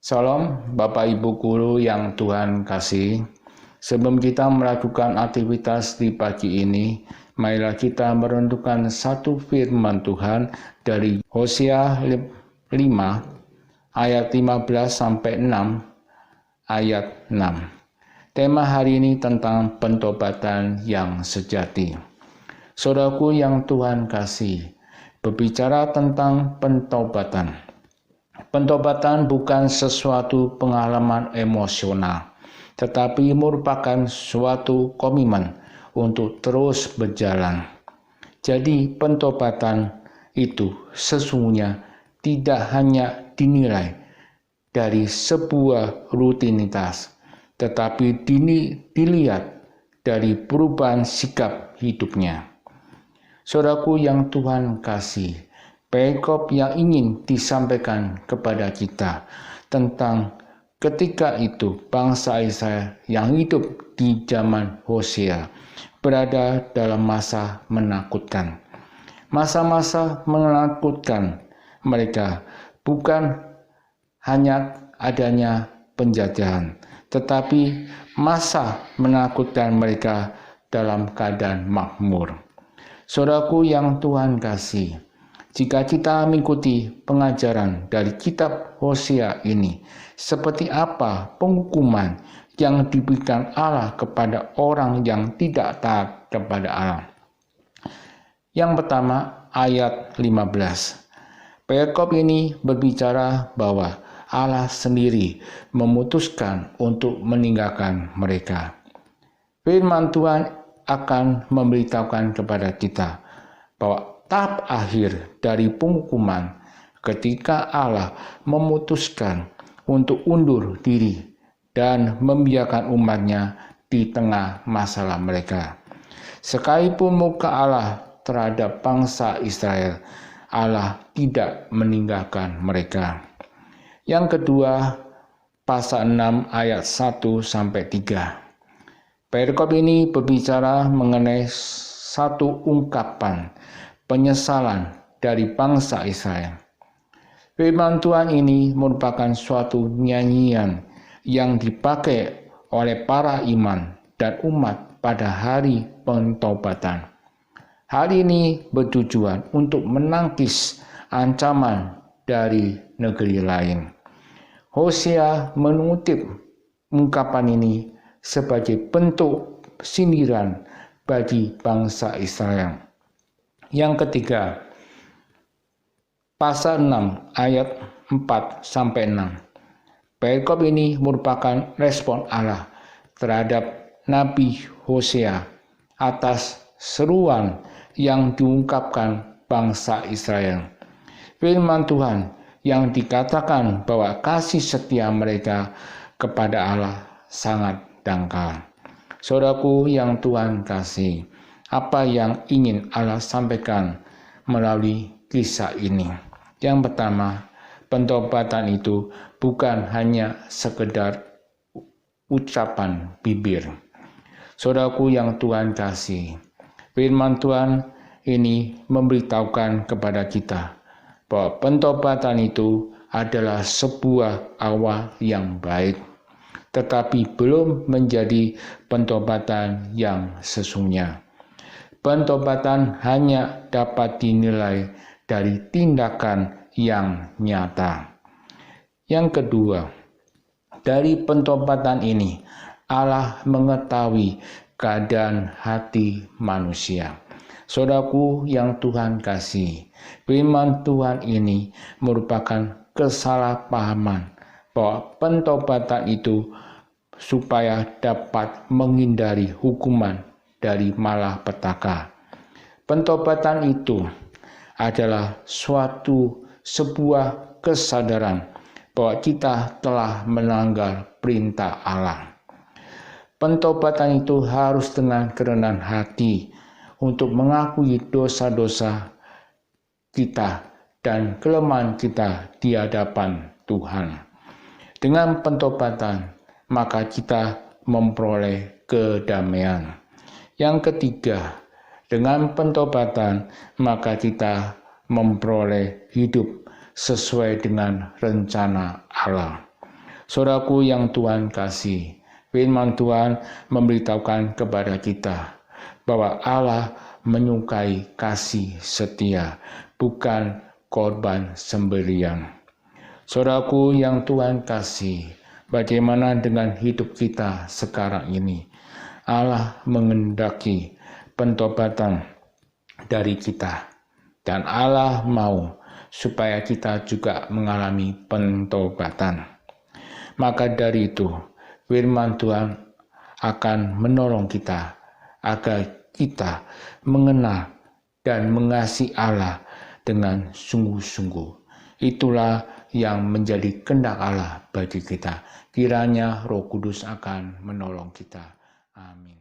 Salam Bapak Ibu Guru yang Tuhan kasih. Sebelum kita melakukan aktivitas di pagi ini, marilah kita merenungkan satu firman Tuhan dari Hosea 5 ayat 15 sampai 6 ayat 6. Tema hari ini tentang pentobatan yang sejati. Saudaraku yang Tuhan kasih, berbicara tentang pentobatan. Pentobatan bukan sesuatu pengalaman emosional, tetapi merupakan suatu komitmen untuk terus berjalan. Jadi pentobatan itu sesungguhnya tidak hanya dinilai dari sebuah rutinitas, tetapi dilihat dari perubahan sikap hidupnya. Saudaraku yang Tuhan kasih, perikop yang ingin disampaikan kepada kita tentang ketika itu bangsa Israel yang hidup di zaman Hosea berada dalam masa menakutkan. Masa-masa menakutkan mereka bukan hanya adanya penjajahan, tetapi masa menakutkan mereka dalam keadaan makmur. Saudaraku yang Tuhan kasih, jika kita mengikuti pengajaran dari kitab Hosea ini, seperti apa penghukuman yang diberikan Allah kepada orang yang tidak taat kepada Allah. Yang pertama, ayat 15. Perikop ini berbicara bahwa Allah sendiri memutuskan untuk meninggalkan mereka. Firman Tuhan akan memberitahukan kepada kita bahwa tahap akhir dari penghukuman ketika Allah memutuskan untuk undur diri dan membiarkan umatnya di tengah masalah mereka. Sekalipun muka Allah terhadap bangsa Israel, Allah tidak meninggalkan mereka. Yang kedua, pasal 6 ayat 1-3. Perikop ini berbicara mengenai satu ungkapan penyesalan dari bangsa Israel. Firman Tuhan ini merupakan suatu nyanyian yang dipakai oleh para imam dan umat pada hari pentobatan. Hal ini bertujuan untuk menangkis ancaman dari negeri lain. Hosea mengutip ungkapan ini sebagai bentuk sindiran bagi bangsa Israel. Yang ketiga, pasal 6 ayat 4-6. Perikop ini merupakan respon Allah terhadap Nabi Hosea atas seruan yang diungkapkan bangsa Israel. Firman Tuhan yang dikatakan bahwa kasih setia mereka kepada Allah sangat dangkal. Saudaraku yang Tuhan kasih, apa yang ingin Allah sampaikan melalui kisah ini? Yang pertama, pentobatan itu bukan hanya sekedar ucapan bibir. Saudaraku yang Tuhan kasih, firman Tuhan ini memberitahukan kepada kita bahwa pentobatan itu adalah sebuah awal yang baik, tetapi belum menjadi pentobatan yang sesungguhnya. Pentobatan hanya dapat dinilai dari tindakan yang nyata. Yang kedua, dari pentobatan ini Allah mengetahui keadaan hati manusia. Saudaraku yang Tuhan kasih, firman Tuhan ini merupakan kesalahpahaman bahwa pentobatan itu supaya dapat menghindari hukuman dari malapetaka. Pentobatan itu adalah sebuah kesadaran bahwa kita telah melanggar perintah Allah. Pentobatan itu harus dengan kerendahan hati untuk mengakui dosa-dosa kita dan kelemahan kita di hadapan Tuhan. Dengan pentobatan, maka kita memperoleh kedamaian. Yang ketiga, dengan pentobatan, maka kita memperoleh hidup sesuai dengan rencana Allah. Saudaraku yang Tuhan kasih, firman Tuhan memberitahukan kepada kita bahwa Allah menyukai kasih setia, bukan korban sembelian. Saudaraku yang Tuhan kasih, bagaimana dengan hidup kita sekarang ini? Allah mengendaki pentobatan dari kita, dan Allah mau supaya kita juga mengalami pentobatan. Maka dari itu, firman Tuhan akan menolong kita agar kita mengenal dan mengasihi Allah dengan sungguh-sungguh. Itulah yang menjadi kehendak Allah bagi kita. Kiranya Roh Kudus akan menolong kita. Amin.